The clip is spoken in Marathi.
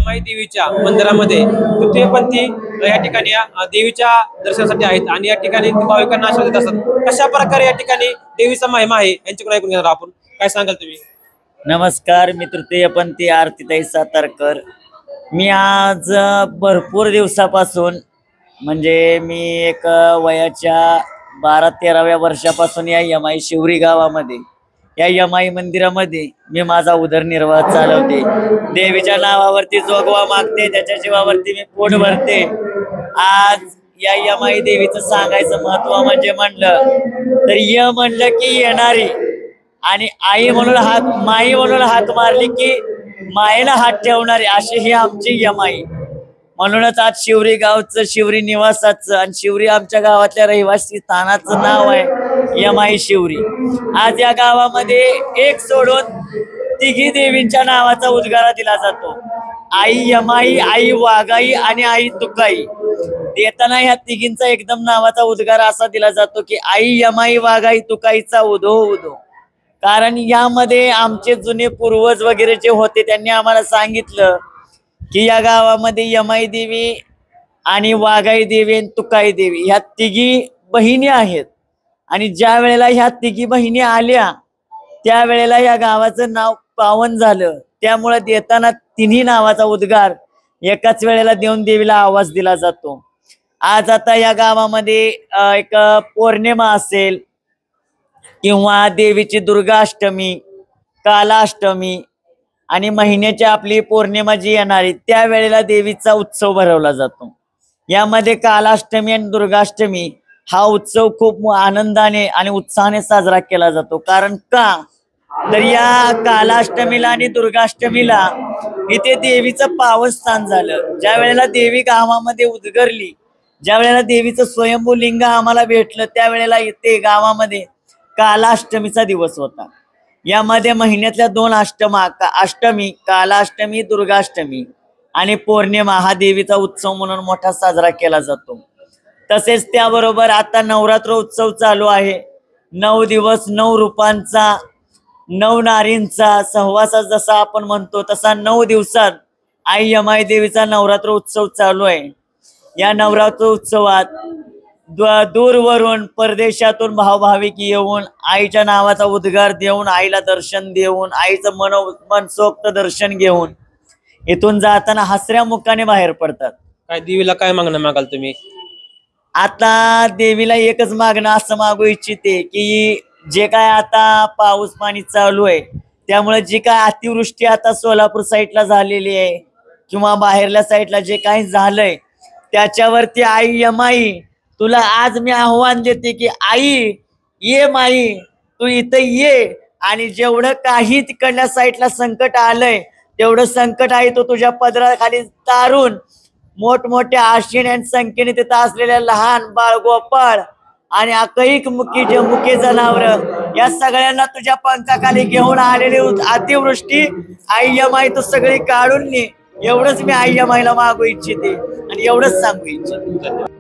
यमाई देवीच्या मंदिरामध्ये तृतीयपंथी या ठिकाणी देवीच्या दर्शनासाठी आहेत आणि या ठिकाणी भाविकांना आशीर्वाद देत असतात। कशा प्रकारे या ठिकाणी देवीचा महिमा आहे यांच्याकडून ऐकून घेणार आपण, काय सांगाल तुम्ही? नमस्कार, मी तृतीयपंथी आरतीताई सातारकर। मी आज भरपूर दिवसापासून म्हणजे मी एक वयाच्या 12-13व्या वर्षापासून या यमाई शिवरी गावामध्ये या यमाई मंदिरामध्ये मी माझा उदरनिर्वाह चालवते। देवीच्या नावावरती जोगवा मागते, त्याच्या जीवावरती मी पोट भरते। आज या यमाई देवीचं सांगायचं महत्व म्हणजे म्हणलं तर य म्हणलं की येणारी आणि आई म्हणून हाक माई म्हणून हाक मारली की मायेला हात ठेवणारी अशी ही आमची यमाई। म्हणूनच आज शिवरी गावचं, शिवरी निवासाचं आणि शिवरी आमच्या गावातल्या रहिवासी स्थानाचं नाव आहे यमाई शिवरी। आज या गावामध्ये एक सोडून तिघी देवींच्या नावाचा उद्गार दिला जातो। आई यमाई, आई वाघाई आणि आई तुकाई। देताना ह्या तिघींचा एकदम नावाचा उद्गार असा दिला जातो की आई यमाई वाघाई तुकाईचा उदो उदो। कारण यामध्ये आमचे जुने पूर्वज वगैरे जे होते त्यांनी आम्हाला सांगितलं की या गावामध्ये यमाई देवी आणि वाघाई देवी आणि तुकाई देवी ह्या तिघी बहिणी आहेत आणि ज्या वेळेला ह्या तिघी बहिणी आल्या त्यावेळेला या गावाचं नाव पावन झालं। त्यामुळे देताना तिन्ही नावाचा उद्गार एकाच वेळेला देऊन देवीला आवाज दिला जातो। आज आता या गावामध्ये एक पौर्णिमा असेल किंवा देवीची दुर्गाष्टमी, कालाष्टमी आणि महिन्याची आपली पौर्णिमा जी येणारी त्यावेळेला देवीचा उत्सव भरवला जातो। यामध्ये कालाष्टमी आणि दुर्गाष्टमी हा उत्सव खूप आनंदाने आणि उत्साहाने साजरा केला जातो। कारण का तर या कालाष्टमीला आणि दुर्गाष्टमीला इथे देवीचं पावन स्थान झालं। ज्या वेळेला देवी गावामध्ये उद्गरली, ज्या वेळेला देवीचं स्वयंभू लिंग आम्हाला भेटलं त्यावेळेला इथे गावामध्ये कालाष्टमीचा दिवस होता। यामध्ये महिन्यातल्या 2 अष्टमा, अष्टमी, कालाष्टमी, दुर्गाष्टमी आणि पौर्णिमा हा देवीचा उत्सव म्हणून मोठा साजरा केला जातो। तसेच त्याबरोबर आता नवरात्र उत्सव चालू आहे। 9 दिवस 9 रूपांचा, 9 नारींचा सहवास जसा आपण म्हणतो तसा 9 दिवसात आई यमाई देवीचा नवरात्र उत्सव चालू आहे। या नवरात्र उत्सवात दूरवरून परदेशातून भावभाविक येऊन आईच्या नावाचा उद्गार देऊन, आईला दर्शन देऊन, आईचं मनसोक्त दर्शन घेऊन इथून जाताना हसऱ्या मुखाने बाहेर पडतात। काय देवीला काय मागणं मागाल तुम्ही? आता देवीला एकच मागणं असं मागू इच्छिते की जे काय आता पाऊस पाणी चालू आहे त्यामुळे जी काय अतिवृष्टी आता सोलापूर साईडला झालेली आहे किंवा बाहेरल्या साईडला जे काही झालंय त्याच्यावरती आई यमाई तुला आज मी आव्हान देते की आई ये माई, तू इथं ये आणि जेवढं काही तिकडल्या साईडला संकट आलंय तेवढं संकट आहे तो तुझ्या पदराखाली तारून मोठमोठ्या आशिण आणि संख्येने तिथं असलेल्या लहान बाळ, गोपाळ आणि अकैक मुके जनावर या सगळ्यांना तुझ्या पंखाखाली घेऊन आलेली अतिवृष्टी आई यमाई तू सगळी काढून ने, एवढंच मी आई यमाईला मागू इच्छिते आणि एवढंच सांगू इच्छिते।